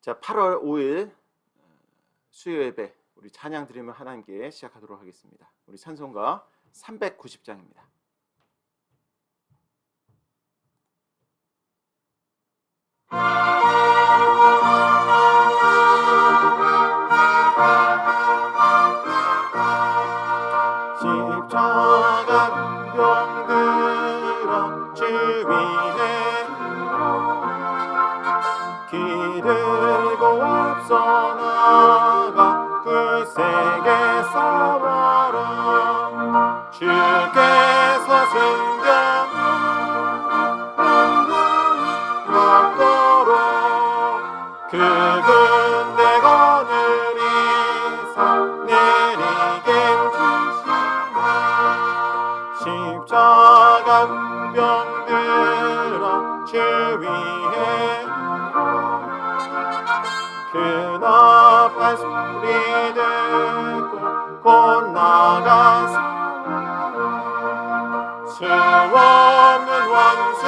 자, 8월 5일 수요 예배 우리 찬양 드리며 하나님께 시작하도록 하겠습니다. 우리 찬송가 390장입니다. 십자가 병들어 주 위에 기들고 앞서 나가 굴세게 싸워라. 주께서 승전 받도록 그 군대 거느리사 내리긴 주시네. 십자가 병들어 주 위에 그나팔 소리 듣고 곧 나가서 수 없는 원수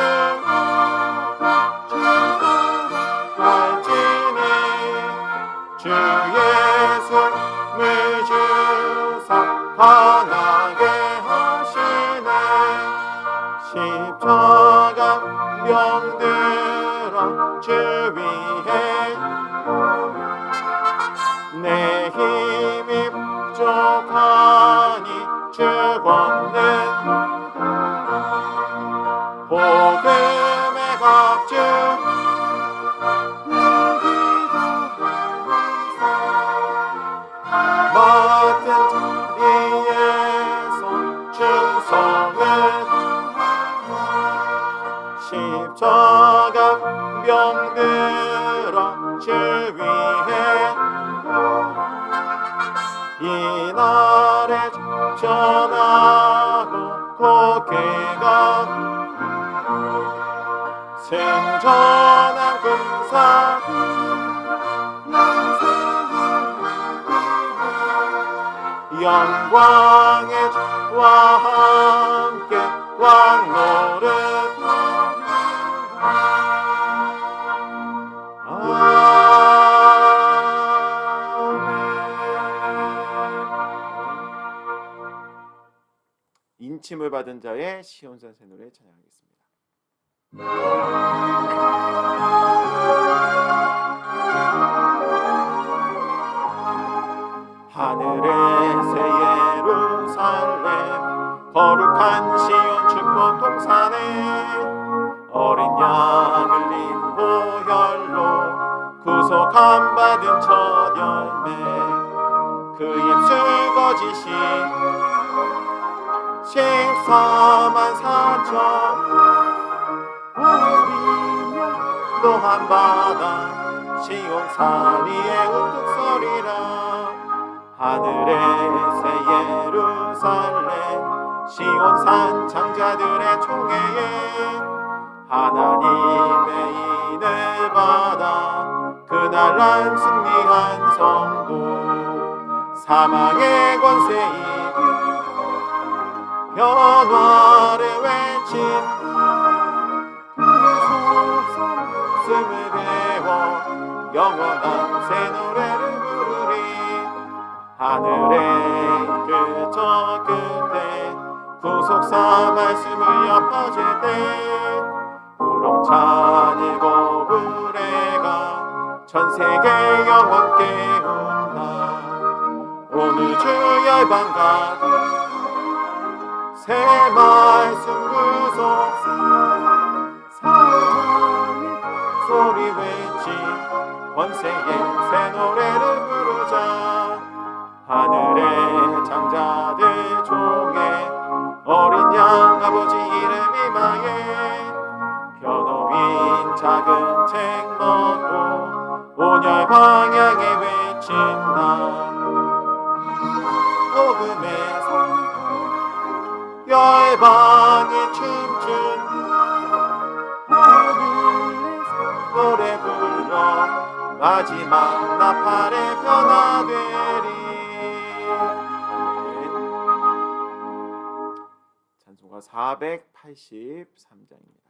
알지니 주 예수를 주사 강하게 하시네. 십자가 병들어 주 위에 내 힘이 부족하니 죽었는 복음의 값주 맡은 자리에서 충성을 십자가 병들어 주 위에 이날에 전하고 고개가 생전한 군사 영광의 주와 함께 왕노릇 인침을 받은 자의 시온산 새 노래 찬양하겠습니다. 하늘의 새 예루살렘 거룩한 시온 축복 동산에 어린 양을 린 보혈로 구속함 받은 첫 열매 그 입술 거짓이 14만 4천 우리며 또한 바다 시온산 위에 우뚝 서리라. 하늘의 새 예루살렘 시온산 장자들의 총회에 하나님의 인을 받아 그날 난 승리한 성도 사망의 권세이 변화를 외친 속삭임을 배워 영원한 새 노래를 부르리. 하늘의 그저 끝에 구속사 말씀을 엿퍼질 때 우렁찬 일곱 의뢰가 전 세계 영원 깨운다. 오늘 주 열방과 새 말씀 구속사 사장의 소리 외치 권세의 새 노래를 부르자. 하늘의 장자들 종에 어린 양 아버지 이름 임하에 변호인 작은 책 넣고 온열 방향에 외친다. 복음의 열방이 춤춘다. 노래 불러 마지막 나팔의 변화되리. 찬송가 483장입니다.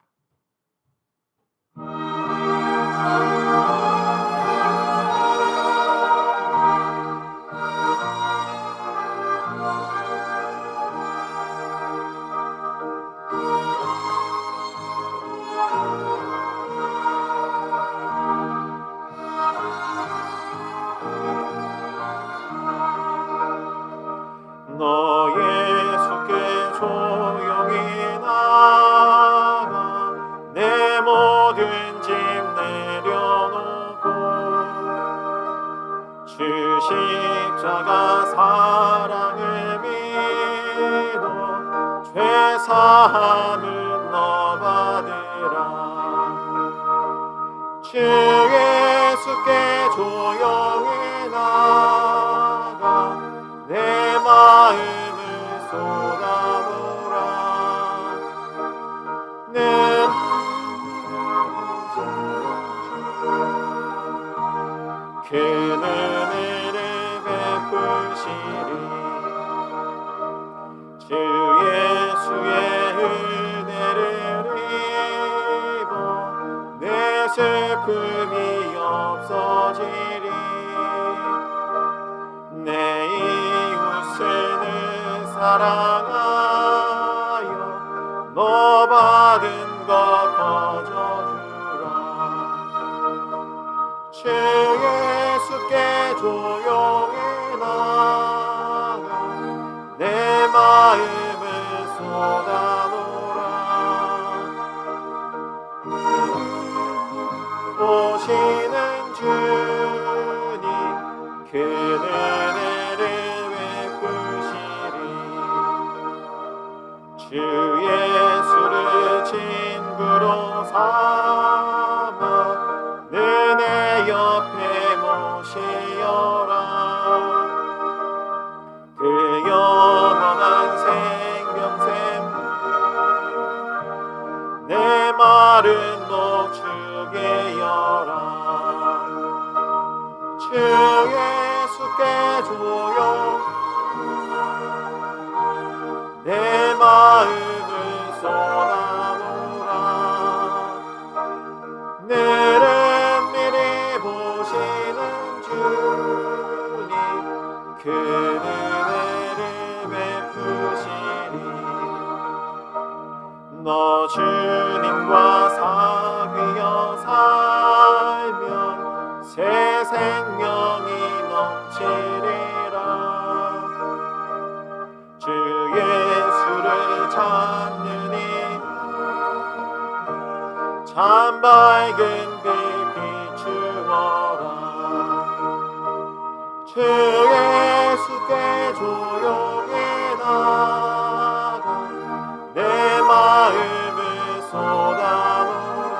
십자가 사랑을 믿어 죄사함을 너 받으라. 주 예수께 조용히 나가 내 마음을 쏟아놓으라. 그 은혜를 베푸시리. 주 예수의 은혜를 입어 내 슬픔이 없어지리. 내 이웃을 사랑하여 너 받은 것 거저주라. 주 예수께 조용히 나가 내 마음을 쏟아놓으라. 오시는 주님 그 은혜를 베푸시리. 주 예수를 친구로 삼아 내 옆에 모시어라. 그 영원한 생명샘 내 마른 목 주게 열어. 주 예수께 조용 내 마음을 쏟아놓으라. 내를 미리 보시는 주님 그 은혜를 베푸시리. 너 주님과 사귀어 살면 새 생명이 넘치리라. 주 예수를 찾느니 참 밝은 빛 비추어라. 주 예수께 조용히 나가 내 마음을 쏟아놓으라.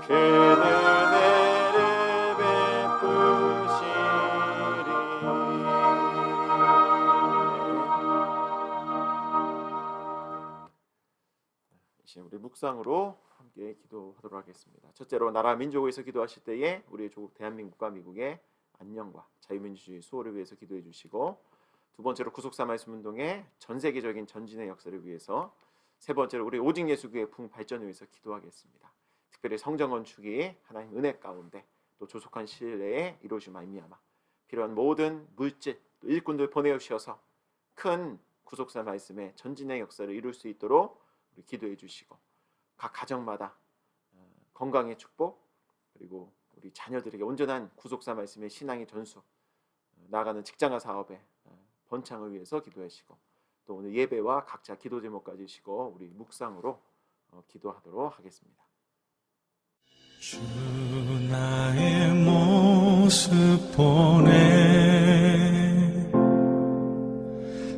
그 은혜를 베푸시리. 이제 우리 묵상으로 함께 기도하도록 하겠습니다. 첫째로 나라 민족을 위해서 기도하실 때에 우리의 조국 대한민국과 미국의 안녕과 자유민주주의 수호를 위해서 기도해 주시고, 두 번째로 구속사 말씀 운동의 전 세계적인 전진의 역사를 위해서, 세 번째로 우리 오직 예수교회 부흥발전을 위해서 기도하겠습니다. 특별히 성전 건축이 하나님 은혜 가운데 또 조속한 시일 내에 이루어질 말미암아 필요한 모든 물질 또 일꾼들 보내주셔서 큰 구속사 말씀의 전진의 역사를 이룰 수 있도록 우리 기도해 주시고, 각 가정마다 건강의 축복, 그리고 우리 자녀들에게 온전한 구속사 말씀의 신앙의 전수, 나아가는 직장과 사업의 번창을 위해서 기도하시고, 또 오늘 예배와 각자 기도 제목까지 주시고 우리 묵상으로 기도하도록 하겠습니다. 주 나의 모습 보네,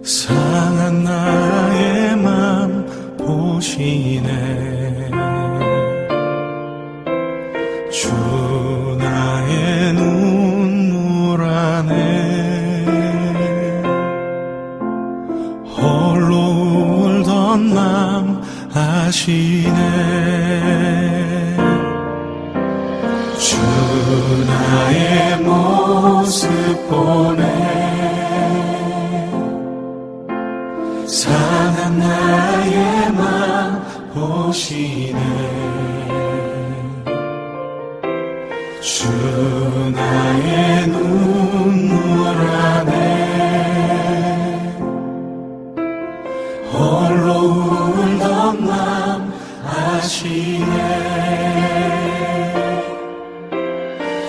상한 나의 맘 보시네. 주 나의 눈물 안에 홀로 울던 맘 아시네. 주 나의 모습 보네, 상한 나의 맘 보시네. 주 나의 눈물 안에 홀로 울던 맘 아시네.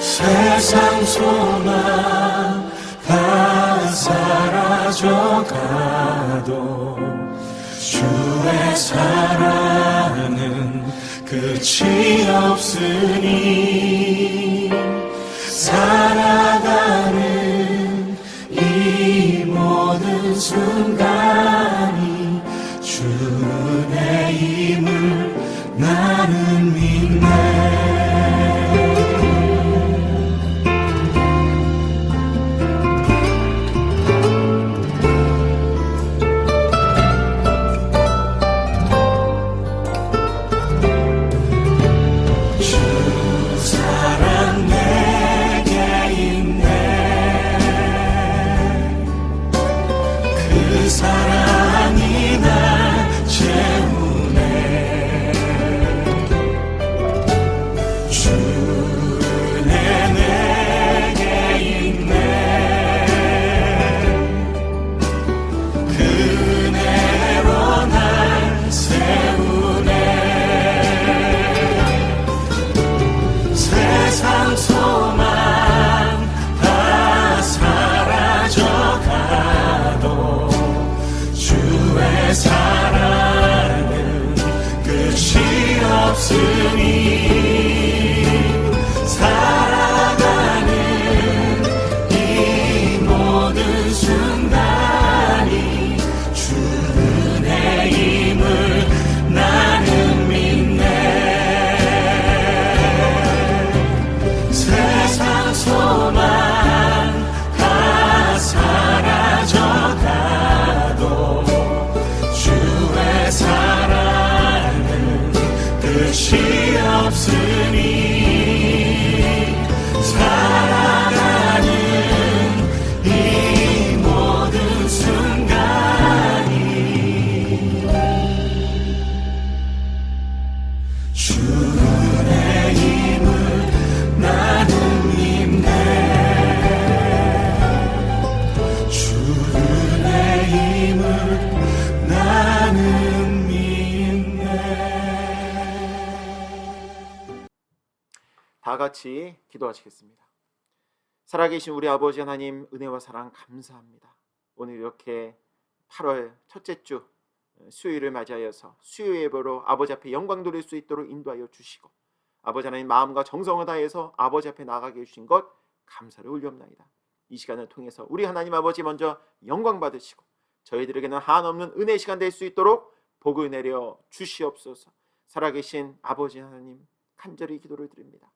세상 소망 다 사라져가도 주의 사랑은 끝이 없으니 살아가는 이 모든 순간이 주의 힘을 나는 믿네. 사랑이 날 채우네. 주는 내게 있네. 그네로 날 세우네. 세상 소망 다 사라져가도 주의 사랑은 끝이 없으니 살아가는 이 모든 순간이 주의 힘을 나는 믿네. 세상 소망 다 사라져가도 주의 사랑은 끝이 없으니 살아가는 이 모든 순간이 주의 힘을 나는 믿네. 주의 힘을 나는 믿네. 다 같이 기도하시겠습니다. 살아계신 우리 아버지 하나님, 은혜와 사랑 감사합니다. 오늘 이렇게 8월 첫째 주 수요일을 맞이하여서 수요 예배로 아버지 앞에 영광 돌릴 수 있도록 인도하여 주시고, 아버지 하나님 마음과 정성을 다해서 아버지 앞에 나가게 해주신 것 감사를 올리옵나이다. 이 시간을 통해서 우리 하나님 아버지 먼저 영광 받으시고 저희들에게는 한없는 은혜 시간 될 수 있도록 복을 내려 주시옵소서. 살아계신 아버지 하나님, 간절히 기도를 드립니다.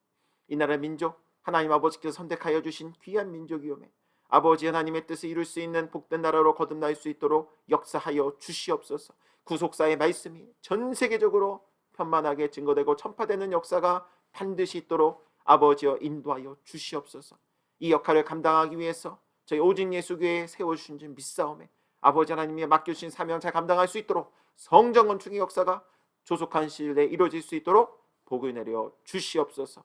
이 나라 민족 하나님 아버지께서 선택하여 주신 귀한 민족이오매 아버지 하나님의 뜻을 이룰 수 있는 복된 나라로 거듭날 수 있도록 역사하여 주시옵소서. 구속사의 말씀이 전 세계적으로 편만하게 증거되고 전파되는 역사가 반드시 있도록 아버지여 인도하여 주시옵소서. 이 역할을 감당하기 위해서 저희 오직 예수교회에 세워주신 줄 믿사오매 아버지 하나님이 맡겨주신 사명 잘 감당할 수 있도록 성전 건축의 역사가 조속한 시일 내에 이루어질 수 있도록 복을 내려 주시옵소서.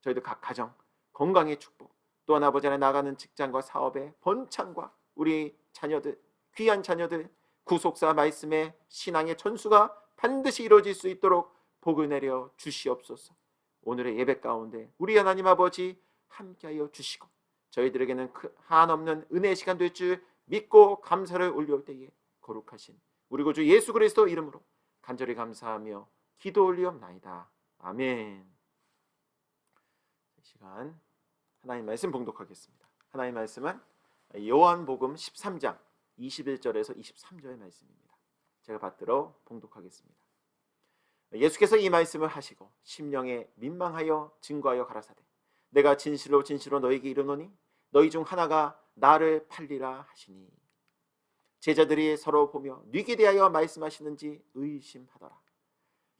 저희들 각 가정 건강의 축복, 또한 아버지 안에 나가는 직장과 사업의 번창과 우리 자녀들, 귀한 자녀들 구속사 말씀의 신앙의 전수가 반드시 이루어질 수 있도록 복을 내려 주시옵소서. 오늘의 예배 가운데 우리 하나님 아버지 함께하여 주시고 저희들에게는 한없는 은혜의 시간 될 줄 믿고 감사를 올려올 때에 거룩하신 우리 구주 예수 그리스도 이름으로 간절히 감사하며 기도 올리옵나이다. 아멘. 이 시간 하나님 말씀 봉독하겠습니다. 하나님 말씀은 요한복음 13장 21절에서 23절의 말씀입니다. 제가 받들어 봉독하겠습니다. 예수께서 이 말씀을 하시고 심령에 민망하여 증거하여 가라사대 내가 진실로 진실로 너에게 이르노니 너희 중 하나가 나를 팔리라 하시니 제자들이 서로 보며 누구에 대하여 말씀하시는지 의심하더라.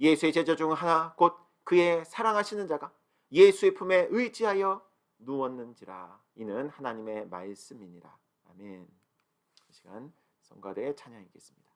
예수의 제자 중 하나 곧 그의 사랑하시는 자가 예수의 품에 의지하여 누웠는지라. 이는 하나님의 말씀이니라. 아멘. 이 시간 성가대의 찬양 읽겠습니다.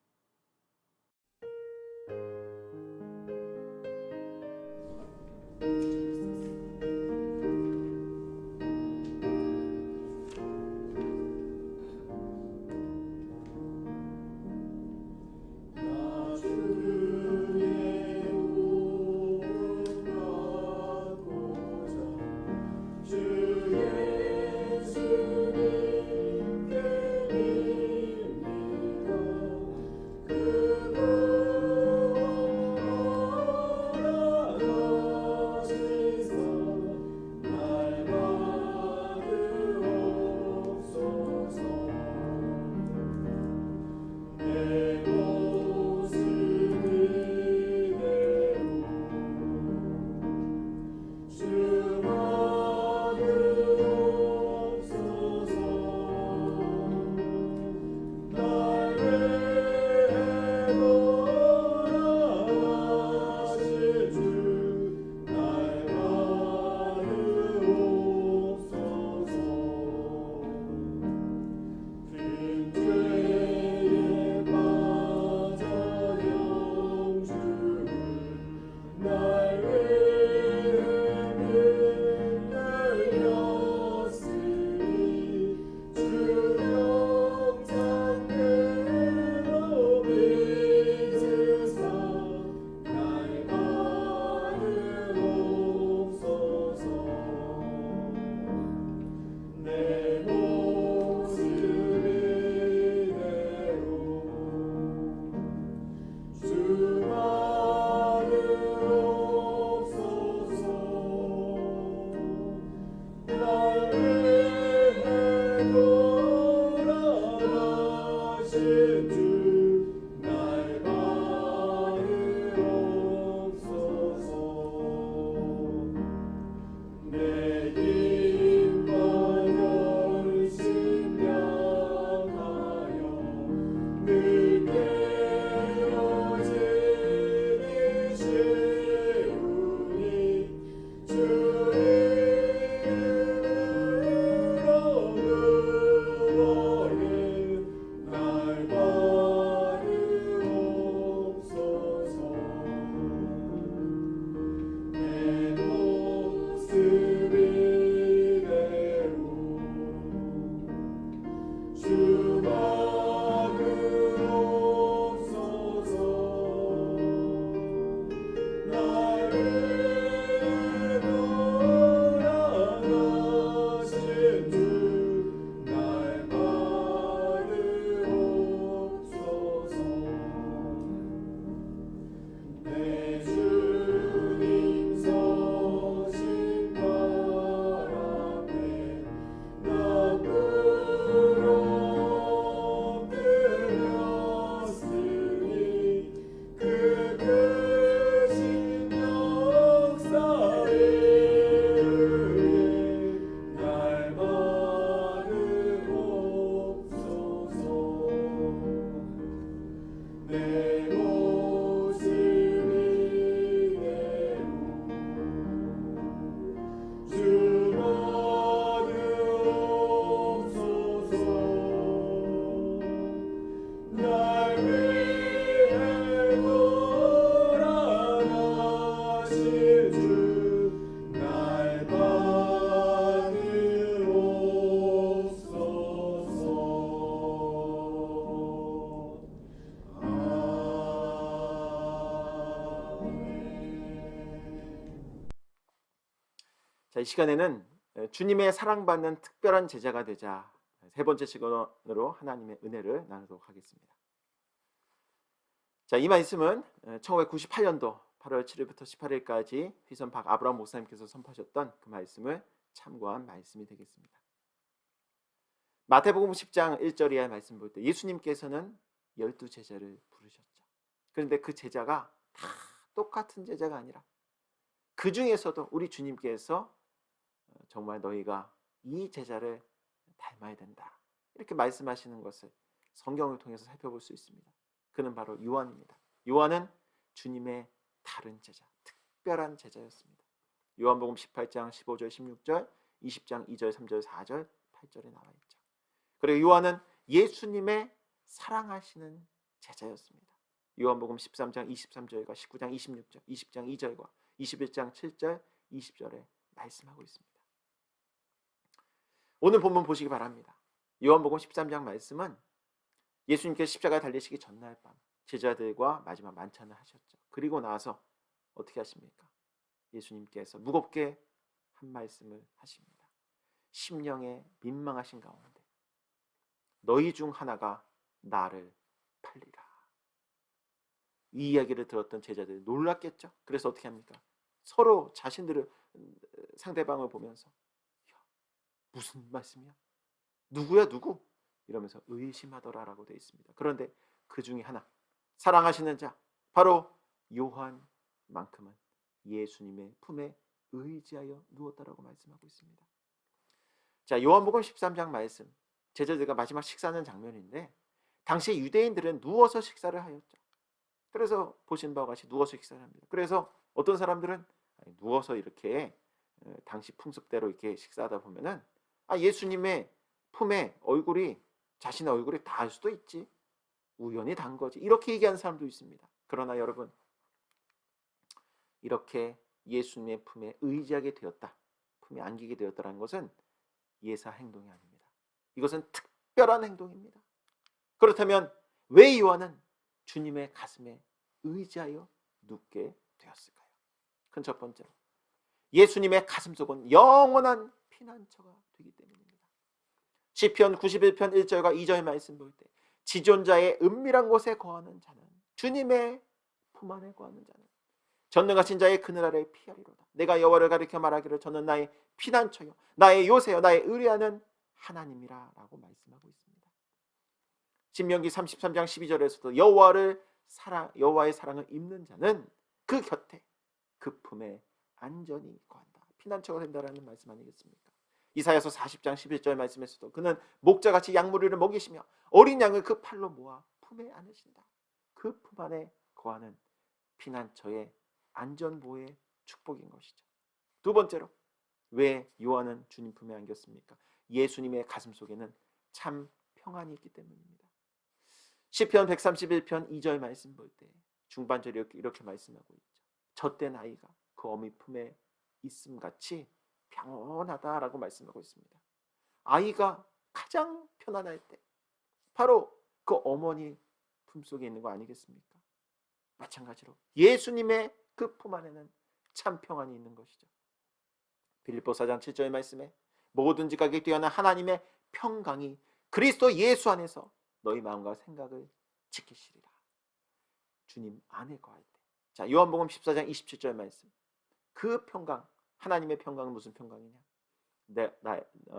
내 모습 이대로 주 받으옵소서. 날 위해 돌아가실 주 날 받으옵소서. 자, 이 시간에는 주님의 사랑받는 특별한 제자가 되자 세 번째 시간으로 하나님의 은혜를 나누도록 하겠습니다. 자, 이 말씀은 1998년도 8월 7일부터 18일까지 휘선 박 아브라함 목사님께서 선포하셨던 그 말씀을 참고한 말씀이 되겠습니다. 마태복음 10장 1절 이하의 말씀 볼 때 예수님께서는 12제자를 부르셨죠. 그런데 그 제자가 다 똑같은 제자가 아니라 그 중에서도 우리 주님께서 정말 너희가 이 제자를 닮아야 된다, 이렇게 말씀하시는 것을 성경을 통해서 살펴볼 수 있습니다. 그는 바로 요한입니다. 요한은 주님의 다른 제자, 특별한 제자였습니다. 요한복음 18장 15절 16절 20장 2절 3절 4절 8절에 나와 있죠. 그리고 요한은 예수님의 사랑하시는 제자였습니다. 요한복음 13장 23절과 19장 26절 20장 2절과 21장 7절 20절에 말씀하고 있습니다. 오늘 본문 보시기 바랍니다. 요한복음 13장 말씀은 예수님께서 십자가에 달리시기 전날 밤 제자들과 마지막 만찬을 하셨죠. 그리고 나서 어떻게 하십니까? 예수님께서 무겁게 한 말씀을 하십니다. 심령에 민망하신 가운데 너희 중 하나가 나를 팔리라. 이 이야기를 들었던 제자들이 놀랐겠죠. 그래서 어떻게 합니까? 서로 자신들을, 상대방을 보면서 무슨 말씀이야? 누구야 누구? 이러면서 의심하더라라고 되어 있습니다. 그런데 그 중에 하나, 사랑하시는 자, 바로 요한만큼은 예수님의 품에 의지하여 누웠다라고 말씀하고 있습니다. 자, 요한복음 13장 말씀, 제자들과 마지막 식사하는 장면인데 당시 유대인들은 누워서 식사를 하였죠. 그래서 보신 바와 같이 누워서 식사를 합니다. 그래서 어떤 사람들은 누워서 이렇게 당시 풍습대로 이렇게 식사하다 보면은 예수님의 품에 자신의 얼굴이 닿을 수도 있지, 우연히 닿은 거지, 이렇게 얘기하는 사람도 있습니다. 그러나 여러분, 이렇게 예수님의 품에 의지하게 되었다, 품에 안기게 되었다는 것은 예사 행동이 아닙니다. 이것은 특별한 행동입니다. 그렇다면 왜 요한은 주님의 가슴에 의지하여 눕게 되었을까요? 큰 첫 번째로 예수님의 가슴속은 영원한 피난처가 되기 때문입니다. 시편 91편 1절과 2절 말씀 볼 때 지존자의 은밀한 곳에 거하는 자는, 주님의 품 안에 거하는 자는 전능하신 자의 그늘 아래 피하리로다. 내가 여호와를 가리켜 말하기를 저는 나의 피난처요 나의 요새요 나의 의뢰하는 하나님이라 라고 말씀하고 있습니다. 신명기 33장 12절에서도 여호와의 사랑을 입는 자는 그 곁에, 그 품에 안전히 거한다, 피난처가 된다라는 말씀 아니겠습니까? 이사야서 40장 11절 말씀에서도 그는 목자같이 양무리를 먹이시며 어린 양을 그 팔로 모아 품에 안으신다. 그 품 안에 거하는 피난처의 안전보호의 축복인 것이죠. 두 번째로 왜 요한은 주님 품에 안겼습니까? 예수님의 가슴 속에는 참 평안이 있기 때문입니다. 시편 131편 2절 말씀 볼 때 중반절에 이렇게 말씀하고 있죠. 젖된 아이가 그 어미 품에 있음같이 평온하다라고 말씀하고 있습니다. 아이가 가장 편안할 때 바로 그 어머니 품속에 있는 거 아니겠습니까? 마찬가지로 예수님의 그 품 안에는 참 평안이 있는 것이죠. 빌립보 4장 7절 말씀에 뭐든지 가게 뛰어난 하나님의 평강이 그리스도 예수 안에서 너희 마음과 생각을 지키시리라. 주님 안에 거할 때. 자, 요한복음 14장 27절 말씀, 그 평강, 하나님의 평강은 무슨 평강이냐?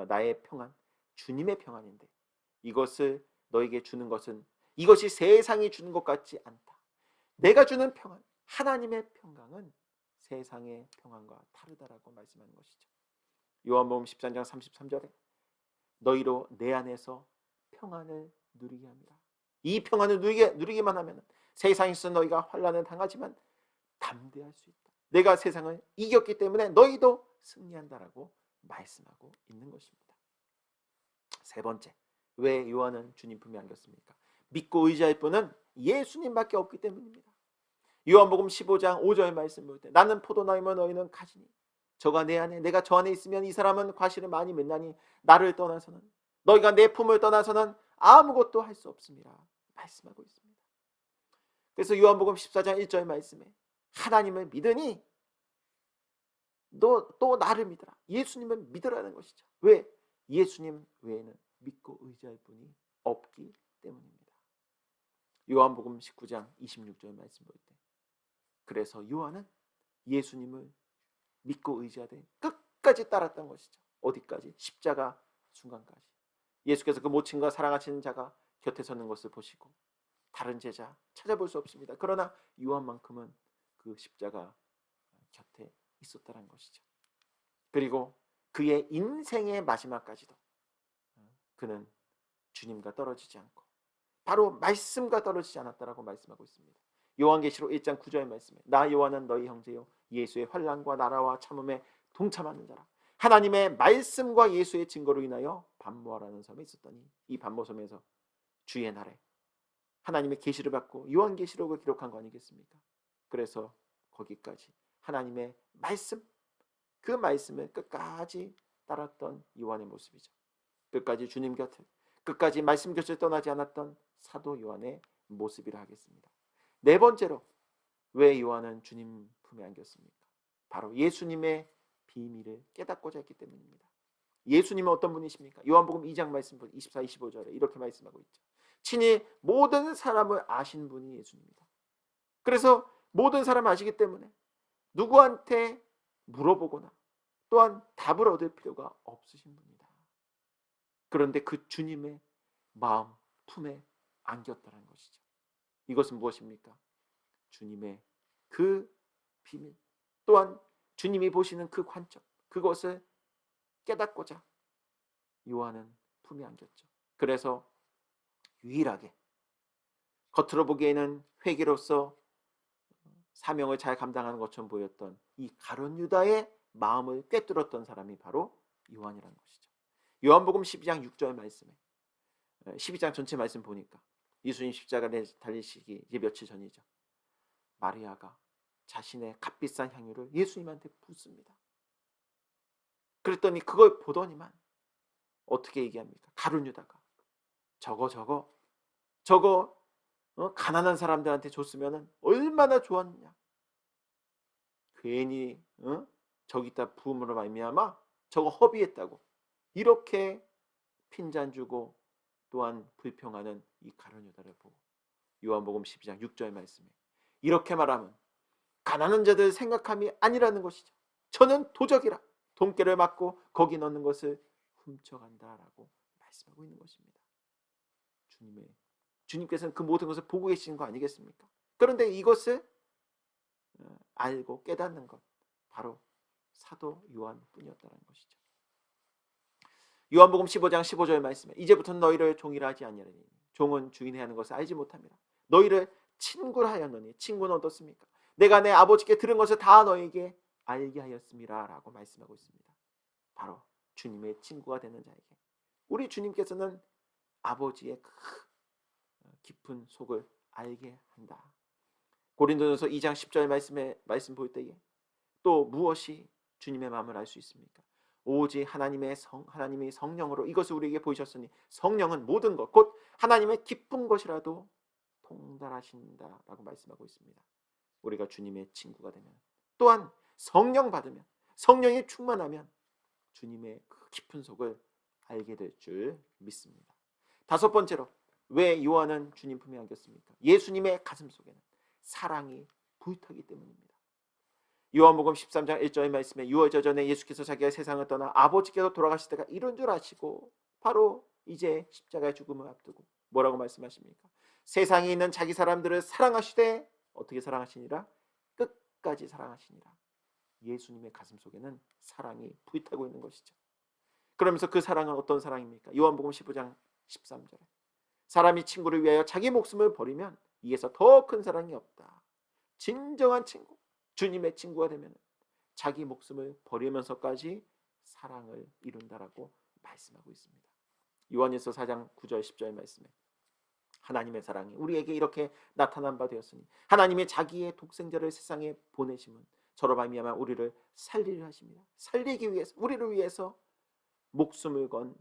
나의 평안, 주님의 평안인데 이것을 너에게 주는 것은 이것이 세상이 주는 것 같지 않다. 내가 주는 평안, 하나님의 평강은 세상의 평안과 다르다라고 말씀하는 것이죠. 요한복음 13장 33절에 너희로 내 안에서 평안을 누리게 합니다. 이 평안을 누리기만 하면 세상에서 너희가 환난을 당하지만 담대할 수 있다. 내가 세상을 이겼기 때문에 너희도 승리한다라고 말씀하고 있는 것입니다. 세 번째, 왜 요한은 주님 품에 안겼습니까? 믿고 의지할 분은 예수님밖에 없기 때문입니다. 요한복음 15장 5절 말씀 볼 때 나는 포도나무며 너희는 가지니 저가 내 안에 내가 저 안에 있으면 이 사람은 과실을 많이 맺나니 나를 떠나서는 너희가 내 품을 떠나서는 아무것도 할 수 없습니다. 말씀하고 있습니다. 그래서 요한복음 14장 1절 말씀에 하나님을 믿으니 너 또 나를 믿으라. 예수님을 믿으라는 것이죠. 왜? 예수님 외에는 믿고 의지할 분이 없기 때문입니다. 요한복음 19장 26절 말씀 볼 때 그래서 요한은 예수님을 믿고 의지하되 끝까지 따랐던 것이죠. 어디까지? 십자가 순간까지. 예수께서 그 모친과 사랑하시는 자가 곁에 서는 것을 보시고 다른 제자 찾아볼 수 없습니다. 그러나 요한만큼은 그 십자가 곁에 있었다는 것이죠. 그리고 그의 인생의 마지막까지도 그는 주님과 떨어지지 않고 바로 말씀과 떨어지지 않았다라고 말씀하고 있습니다. 요한계시록 1장 9절 말씀에 나 요한은 너희 형제요 예수의 환난과 나라와 참음에 동참하는 자라. 하나님의 말씀과 예수의 증거로 인하여 반모하라는 섬에 있었더니 이 반모섬에서 주의 날에 하나님의 계시를 받고 요한계시록을 기록한 거 아니겠습니까? 그래서 거기까지 하나님의 말씀, 그 말씀을 끝까지 따랐던 요한의 모습이죠. 끝까지 주님 곁을, 끝까지 말씀 곁을 떠나지 않았던 사도 요한의 모습이라 하겠습니다. 네 번째로 왜 요한은 주님 품에 안겼습니까? 바로 예수님의 비밀을 깨닫고자 했기 때문입니다. 예수님은 어떤 분이십니까? 요한복음 2장 말씀 24, 25절에 이렇게 말씀하고 있죠. 친히 모든 사람을 아신 분이 예수님입니다. 그래서 모든 사람을 아시기 때문에 누구한테 물어보거나 또한 답을 얻을 필요가 없으신 분이다. 그런데 그 주님의 마음 품에 안겼다는 것이죠. 이것은 무엇입니까? 주님의 그 비밀, 또한 주님이 보시는 그 관점, 그것을 깨닫고자 요한은 품에 안겼죠. 그래서 유일하게 겉으로 보기에는 회개로서 사명을 잘 감당하는 것처럼 보였던 이 가룟 유다의 마음을 꿰뚫었던 사람이 바로 요한이라는 것이죠. 요한복음 12장 6절 말씀에 12장 전체 말씀 보니까 예수님 십자가에 달리시기 이제 며칠 전이죠. 마리아가 자신의 값비싼 향유를 예수님한테 붓습니다. 그랬더니 그걸 보더니만 어떻게 얘기합니까? 가룟 유다가 저거 가난한 사람들한테 줬으면 얼마나 좋았느냐. 괜히 저기다 부음으로 말미암아 저거 허비했다고 이렇게 핀잔 주고 또한 불평하는 이 가룟 유다를 보고 요한복음 12장 6절 말씀에 이렇게 말하면 가난한 자들 생각함이 아니라는 것이죠. 저는 도적이라 돈깨를 맞고 거기 넣는 것을 훔쳐간다라고 말씀하고 있는 것입니다. 주님께서는 그 모든 것을 보고 계시는 거 아니겠습니까? 그런데 이것을 알고 깨닫는 것 바로 사도 요한뿐이었다는 것이죠. 요한복음 15장 15절 말씀에 이제부터는 너희를 종이라 하지 아니하리니 종은 주인이 하는 것을 알지 못합니다. 너희를 친구라 하였노니 친구는 어떻습니까? 내가 내 아버지께 들은 것을 다 너희에게 알게 하였습니다 라고 말씀하고 있습니다. 바로 주님의 친구가 되는 자에게 우리 주님께서는 아버지의 깊은 속을 알게 한다. 고린도전서 2장 10절 말씀 볼 때에 또 무엇이 주님의 마음을 알 수 있습니까? 오직 하나님이 성령으로 이것을 우리에게 보이셨으니 성령은 모든 것 곧 하나님의 깊은 것이라도 통달하신다라고 말씀하고 있습니다. 우리가 주님의 친구가 되면 또한 성령 받으면 성령이 충만하면 주님의 그 깊은 속을 알게 될 줄 믿습니다. 다섯 번째로 왜 요한은 주님 품에 안겼습니까? 예수님의 가슴 속에는 사랑이 불타기 때문입니다. 요한복음 13장 1절 말씀에 유월절 전에 예수께서 자기가 세상을 떠나 아버지께로 돌아가실 때가 이런 줄 아시고 바로 이제 십자가의 죽음을 앞두고 뭐라고 말씀하십니까? 세상에 있는 자기 사람들을 사랑하시되 어떻게 사랑하시니라? 끝까지 사랑하시니라. 예수님의 가슴 속에는 사랑이 불타고 있는 것이죠. 그러면서 그 사랑은 어떤 사랑입니까? 요한복음 15장 13절에 사람이 친구를 위하여 자기 목숨을 버리면 이에서 더 큰 사랑이 없다. 진정한 친구, 주님의 친구가 되면 자기 목숨을 버리면서까지 사랑을 이룬다라고 말씀하고 있습니다. 요한일서 4장 9절 10절 말씀에 하나님의 사랑이 우리에게 이렇게 나타난 바 되었으니 하나님의 자기의 독생자를 세상에 보내심은 저로 말미암아 우리를 살리려 하십니다. 살리기 위해서, 우리를 위해서 목숨을 건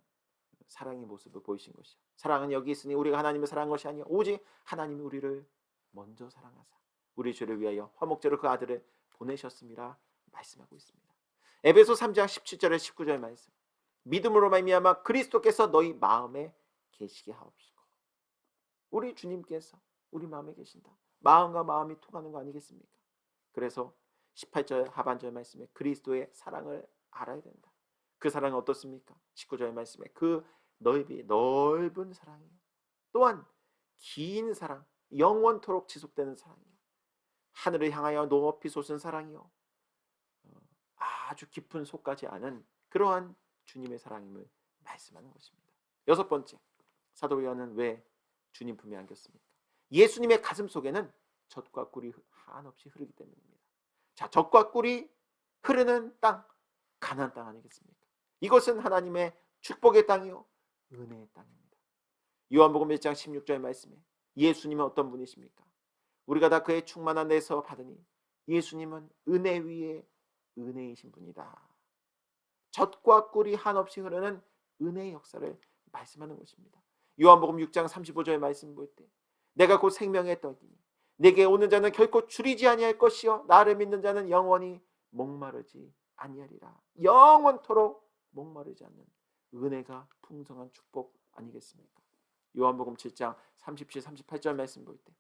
사랑의 모습을 보이신 것이죠. 사랑은 여기 있으니 우리가 하나님을 사랑한 것이 아니요 오직 하나님이 우리를 먼저 사랑하사 우리 죄를 위하여 화목제로 그 아들을 보내셨습니다 말씀하고 있습니다. 에베소 3장 17절에 19절 말씀, 믿음으로 말미암아 그리스도께서 너희 마음에 계시게 하옵시고. 우리 주님께서 우리 마음에 계신다. 마음과 마음이 통하는 거 아니겠습니까? 그래서 18절 하반절 말씀에 그리스도의 사랑을 알아야 된다. 그 사랑은 어떻습니까? 19절 말씀에 그 넓은 사랑이요, 또한 긴 사랑, 영원토록 지속되는 사랑이요, 하늘을 향하여 높이 솟은 사랑이요, 아주 깊은 속까지 아는 그러한 주님의 사랑임을 말씀하는 것입니다. 여섯 번째, 사도 요한은 왜 주님 품에 안겼습니까? 예수님의 가슴 속에는 젖과 꿀이 한없이 흐르기 때문입니다. 자, 젖과 꿀이 흐르는 땅, 가나안 땅 아니겠습니까? 이것은 하나님의 축복의 땅이요 은혜의 땅입니다. 요한복음 1장 16절 말씀에 예수님은 어떤 분이십니까? 우리가 다 그의 충만한 데서 받으니 예수님은 은혜 위에 은혜이신 분이다. 젖과 꿀이 한없이 흐르는 은혜의 역사를 말씀하는 것입니다. 요한복음 6장 35절 말씀 볼 때 내가 곧 생명의 떡이니 내게 오는 자는 결코 줄이지 아니할 것이요 나를 믿는 자는 영원히 목마르지 아니하리라. 영원토록 목마르지 않는 은혜가 풍성한 축복 아니겠습니까? 요한복음 7장 37, 38절 말씀 볼 때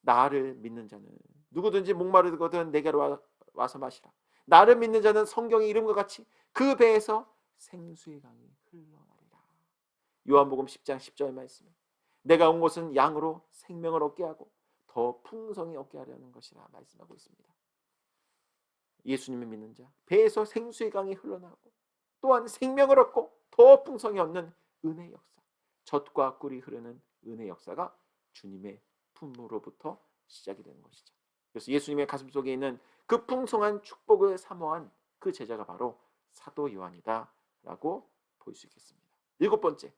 나를 믿는 자는 누구든지 목마르거든 내게로 와서 마시라. 나를 믿는 자는 성경의 이름과 같이 그 배에서 생수의 강이 흘러나리라. 요한복음 10장 10절 말씀에 내가 온 것은 양으로 생명을 얻게 하고 더 풍성히 얻게 하려는 것이라 말씀하고 있습니다. 예수님을 믿는 자 배에서 생수의 강이 흘러나오고 또한 생명을 얻고 더 풍성히 얻는 은혜의 역사, 젖과 꿀이 흐르는 은혜의 역사가 주님의 품으로부터 시작이 되는 것이죠. 그래서 예수님의 가슴 속에 있는 그 풍성한 축복을 사모한 그 제자가 바로 사도 요한이다 라고 볼 수 있겠습니다. 일곱 번째,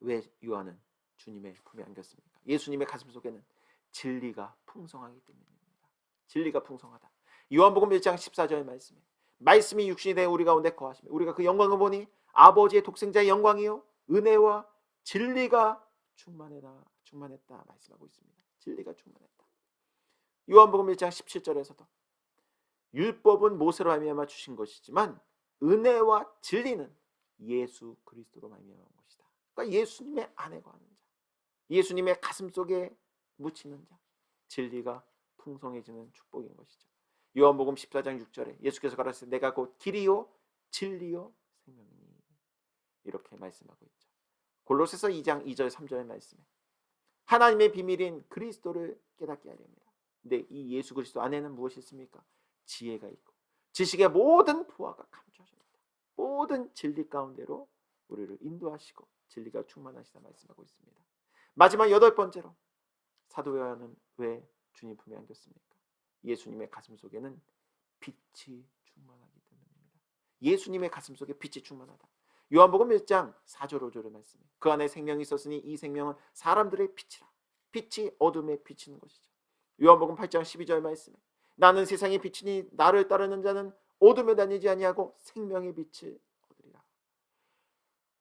왜 요한은 주님의 품에 안겼습니까? 예수님의 가슴 속에는 진리가 풍성하기 때문입니다. 진리가 풍성하다. 요한복음 1장 14절 말씀에 말씀이 육신이 되어 우리 가운데 거하시며 우리가 그 영광을 보니 아버지의 독생자의 영광이요 은혜와 진리가 충만했다 말씀하고 있습니다. 진리가 충만했다. 요한복음 1장 17절에서도 율법은 모세로 말미암아 주신 것이지만 은혜와 진리는 예수 그리스도로 말미암은 것이다. 그러니까 예수님의 안에 거하는 자, 예수님의 가슴 속에 묻히는 자, 진리가 풍성해지는 축복인 것이죠. 요한복음 14장 6절에 예수께서 가라사대 내가 곧 길이요 진리요 생명이니 이렇게 말씀하고 있죠. 골로새서 2장 2절 3절 말씀에 하나님의 비밀인 그리스도를 깨닫게 하렵니다. 근데 이 예수 그리스도 안에는 무엇이 있습니까? 지혜가 있고 지식의 모든 부하가 감춰져 있다. 모든 진리 가운데로 우리를 인도하시고 진리가 충만하시다 말씀하고 있습니다. 마지막 여덟 번째로 사도 요한은 왜 주님 품에 안겼습니까? 예수님의 가슴 속에는 빛이 충만하기 때문입니다. 예수님의 가슴 속에 빛이 충만하다. 요한복음 1장 4절 5절의 말씀에 그 안에 생명이 있었으니 이 생명은 사람들의 빛이라. 빛이 어둠에 비치는 것이죠. 요한복음 8장 12절 말씀에 나는 세상의 빛이니 나를 따르는 자는 어둠에 다니지 아니하고 생명의 빛을 얻으리라.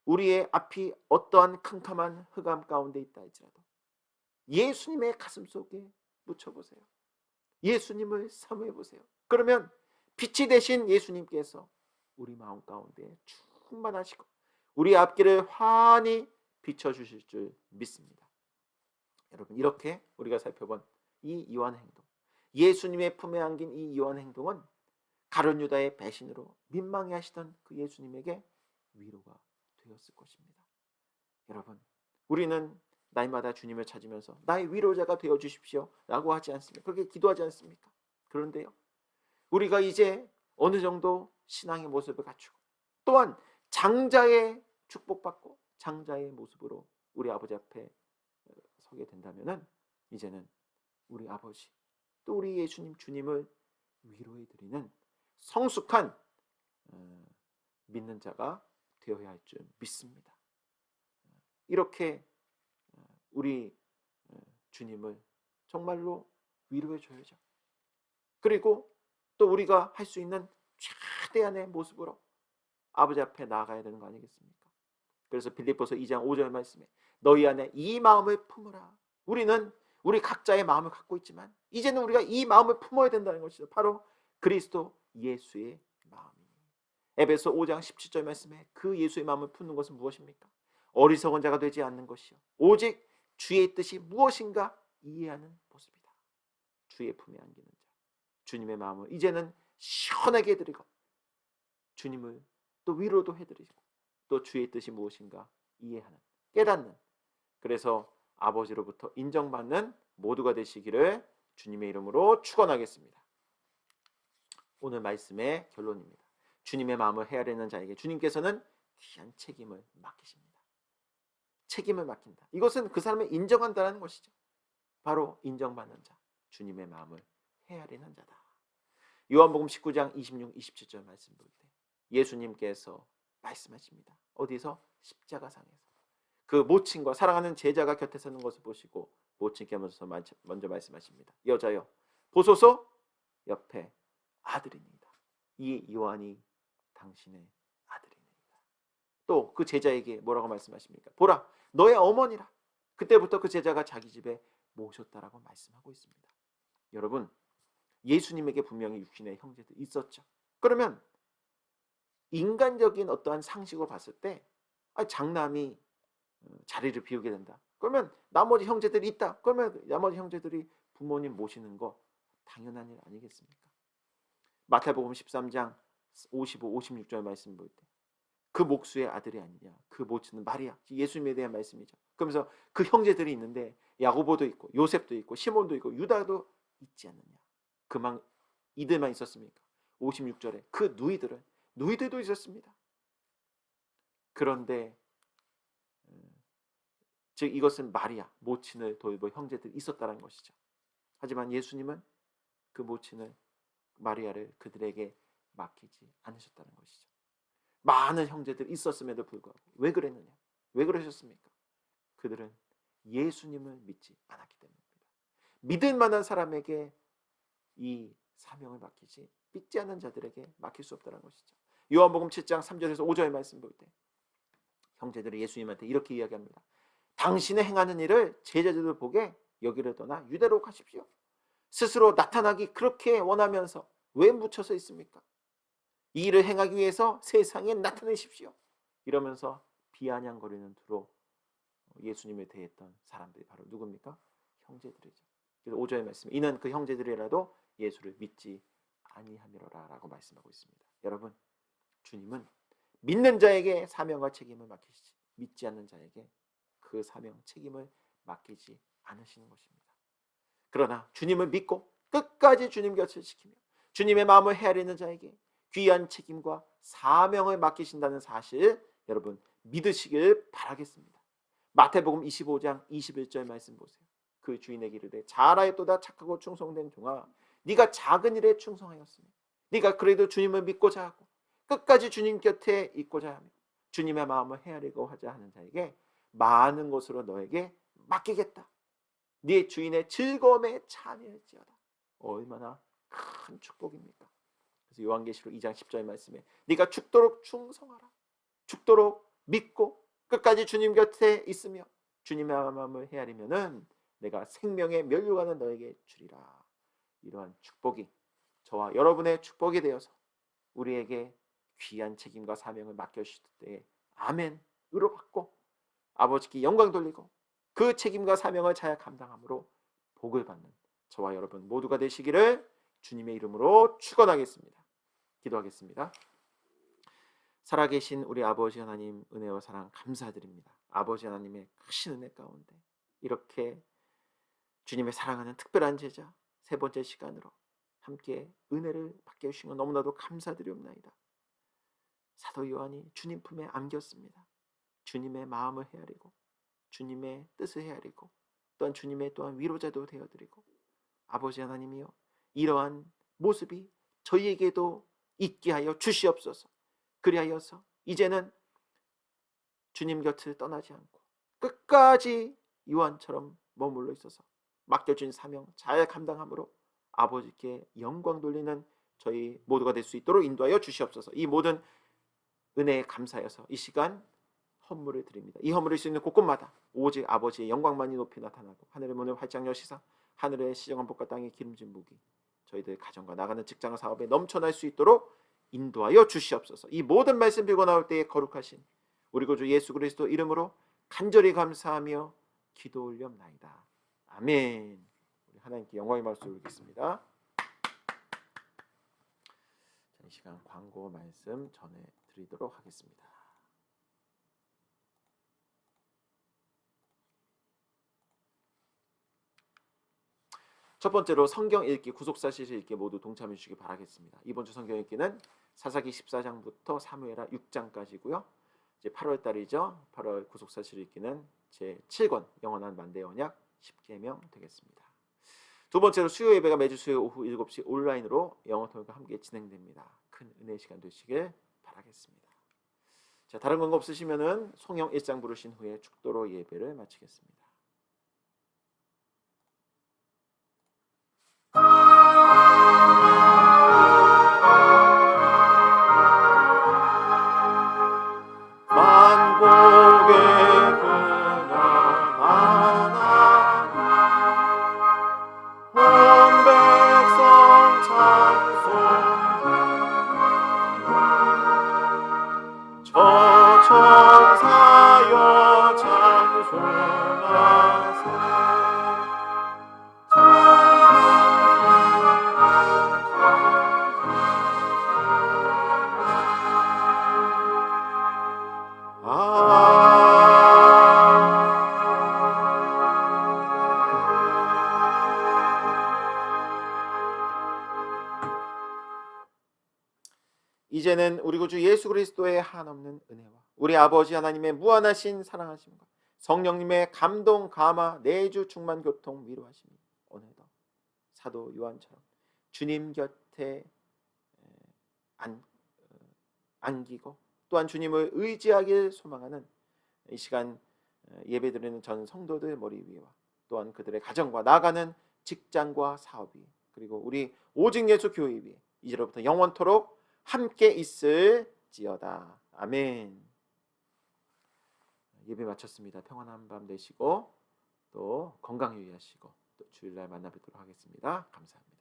우리의 앞이 어떠한 캄캄한 흑암 가운데 있다 할지라도 예수님의 가슴 속에 묻혀보세요. 예수님을 사모해 보세요. 그러면 빛이 되신 예수님께서 우리 마음 가운데 충만하시고 우리 앞길을 환히 비춰주실 줄 믿습니다. 여러분, 이렇게 우리가 살펴본 이 요한 행동, 예수님의 품에 안긴 이 요한 행동은 가룟 유다의 배신으로 민망해하시던 그 예수님에게 위로가 되었을 것입니다. 여러분, 우리는 날마다 주님을 찾으면서 나의 위로자가 되어 주십시오 라고 하지 않습니까? 그렇게 기도하지 않습니까? 그런데요, 우리가 이제 어느 정도 신앙의 모습을 갖추고 또한 장자의 축복받고 장자의 모습으로 우리 아버지 앞에 서게 된다면은 이제는 우리 아버지 또 우리 예수님 주님을 위로해 드리는 성숙한 믿는 자가 되어야 할 줄 믿습니다. 이렇게 우리 주님을 정말로 위로해 줘야죠. 그리고 또 우리가 할 수 있는 최대한의 모습으로 아버지 앞에 나아가야 되는 거 아니겠습니까? 그래서 빌립보서 2장 5절 말씀에 너희 안에 이 마음을 품으라. 우리는 우리 각자의 마음을 갖고 있지만 이제는 우리가 이 마음을 품어야 된다는 것이죠. 바로 그리스도 예수의 마음이니. 에베소 5장 17절 말씀에 그 예수의 마음을 품는 것은 무엇입니까? 어리석은 자가 되지 않는 것이요 오직 주의 뜻이 무엇인가 이해하는 모습이다. 주의 품에 안기는 자, 주님의 마음을 이제는 시원하게 해드리고 주님을 또 위로도 해드리고 또 주의 뜻이 무엇인가 이해하는, 깨닫는, 그래서 아버지로부터 인정받는 모두가 되시기를 주님의 이름으로 축원하겠습니다. 오늘 말씀의 결론입니다. 주님의 마음을 헤아리는 자에게 주님께서는 귀한 책임을 맡기십니다. 책임을 맡긴다. 이것은 그 사람을 인정한다는 것이죠. 바로 인정받는 자, 주님의 마음을 헤아리는 자다. 요한복음 19장 26, 27절 말씀 볼 때 예수님께서 말씀하십니다. 어디서? 십자가상에서. 그 모친과 사랑하는 제자가 곁에 서는 것을 보시고 모친께 먼저 말씀하십니다. 여자여 보소서 옆에 아들이니이다. 이 요한이 당신의 아들이니이다. 또 그 제자에게 뭐라고 말씀하십니까? 보라 너의 어머니라. 그때부터 그 제자가 자기 집에 모셨다라고 말씀하고 있습니다. 여러분 예수님에게 분명히 육신의 형제들이 있었죠. 그러면 인간적인 어떠한 상식으로 봤을 때 장남이 자리를 비우게 된다. 그러면 나머지 형제들이 있다. 그러면 나머지 형제들이 부모님 모시는 거 당연한 일 아니겠습니까? 마태복음 13장 55, 56절 말씀 볼 때 그 목수의 아들이 아니냐. 그 모친은 마리아. 예수님에 대한 말씀이죠. 그러면서 그 형제들이 있는데 야고보도 있고 요셉도 있고 시몬도 있고 유다도 있지 않느냐. 그만 이들만 있었습니까? 56절에 그 누이들도 있었습니다. 그런데 즉 이것은 마리아 모친을 돌볼 형제들이 있었다는 것이죠. 하지만 예수님은 그 모친을 마리아를 그들에게 맡기지 않으셨다는 것이죠. 많은 형제들이 있었음에도 불구하고 왜 그랬느냐? 왜 그러셨습니까? 그들은 예수님을 믿지 않았기 때문입니다. 믿을 만한 사람에게 이 사명을 맡기지 믿지 않는 자들에게 맡길 수 없다는 것이죠. 요한복음 7장 3절에서 5절 말씀 볼 때 형제들이 예수님한테 이렇게 이야기합니다. 당신의 행하는 일을 제자들을 보게 여기를 떠나 유대로 가십시오. 스스로 나타나기 그렇게 원하면서 왜 묻혀서 있습니까? 이 일을 행하기 위해서 세상에 나타내십시오. 이러면서 비아냥거리는 투로 예수님을 대했던 사람들이 바로 누굽니까? 형제들이죠. 그래서 5절의 말씀 이는 그 형제들이라도 예수를 믿지 아니함이로라 라고 말씀하고 있습니다. 여러분 주님은 믿는 자에게 사명과 책임을 맡기시지 믿지 않는 자에게 그 사명 책임을 맡기지 않으시는 것입니다. 그러나 주님을 믿고 끝까지 주님 곁을 지키며 주님의 마음을 헤아리는 자에게 귀한 책임과 사명을 맡기신다는 사실 여러분 믿으시길 바라겠습니다. 마태복음 25장 21절 말씀 보세요. 그 주인에게 이르되 잘하였도다 착하고 충성된 종아 네가 작은 일에 충성하였으니 네가 그래도 주님을 믿고자 하고 끝까지 주님 곁에 있고자 하며 주님의 마음을 헤아리고 하자 하는 자에게 많은 것으로 너에게 맡기겠다. 네 주인의 즐거움에 참여할지어다. 얼마나 큰 축복입니까? 그래서 요한계시록 2장 10절 말씀에 네가 죽도록 충성하라. 죽도록 믿고 끝까지 주님 곁에 있으며 주님의 마음을 헤아리면은 내가 생명의 면류관을 너에게 주리라. 이러한 축복이 저와 여러분의 축복이 되어서 우리에게 귀한 책임과 사명을 맡겨주실 때 아멘으로 받고 아버지께 영광 돌리고 그 책임과 사명을 잘 감당함으로 복을 받는 저와 여러분 모두가 되시기를 주님의 이름으로 축원하겠습니다. 기도하겠습니다. 살아계신 우리 아버지 하나님 은혜와 사랑 감사드립니다. 아버지 하나님의 크신 은혜 가운데 이렇게 주님의 사랑하는 특별한 제자 세 번째 시간으로 함께 은혜를 받게 해주신 것 너무나도 감사드리옵나이다. 사도 요한이 주님 품에 안겼습니다. 주님의 마음을 헤아리고 주님의 뜻을 헤아리고 또한 주님의 또한 위로자도 되어드리고 아버지 하나님이여 이러한 모습이 저희에게도 있게 하여 주시옵소서. 그리하여서 이제는 주님 곁을 떠나지 않고 끝까지 요한처럼 머물러 있어서 맡겨진 사명 잘 감당함으로 아버지께 영광 돌리는 저희 모두가 될 수 있도록 인도하여 주시옵소서. 이 모든 은혜에 감사해서 이 시간 헌물을 드립니다. 이 헌물을 수 있는 곳곳마다 오직 아버지의 영광만이 높이 나타나고 하늘의 문을 활짝 여시사 하늘의 시정한 복과 땅의 기름진 무기 저희들 가정과 나가는 직장 사업에 넘쳐날 수 있도록 인도하여 주시옵소서. 이 모든 말씀 들고 나올 때에 거룩하신 우리 구주 예수 그리스도 이름으로 간절히 감사하며 기도 올려옵나이다. 아멘. 우리 하나님께 영광의 말씀 올리겠습니다. 이 시간 광고 말씀 전해드리도록 하겠습니다. 첫 번째로 성경 읽기, 구속사실 읽기 모두 동참해 주시기 바라겠습니다. 이번 주 성경 읽기는 사사기 14장부터 사무엘하 6장까지고요. 이제 8월 달이죠. 8월 구속사실 읽기는 제 7권 영원한 만대 언약 10계명 되겠습니다. 두 번째로 수요 예배가 매주 수요 오후 7시 온라인으로 영어 통역과 함께 진행됩니다. 큰 은혜의 시간 되시길 바라겠습니다. 자, 다른 건 없으시면은 송영 1장 부르신 후에 축도로 예배를 마치겠습니다. 만복의 근원 하나님 온 백성 찬송 저천사여 찬송하세 이제는 우리 구주 예수 그리스도의 한없는 은혜와 우리 아버지 하나님의 무한하신 사랑하심과 성령님의 감동, 감화, 내주 충만 교통 위로하심이 오늘도 사도 요한처럼 주님 곁에 안기고 또한 주님을 의지하길 소망하는 이 시간 예배드리는 전 성도들 머리 위에와 또한 그들의 가정과 나아가는 직장과 사업 위 그리고 우리 오직 예수 교회 위에 이제로부터 영원토록 함께 있을지어다. 아멘. 예배 마쳤습니다. 평안한 밤 되시고 또 건강 유의하시고 또 주일날 만나 뵙도록 하겠습니다. 감사합니다.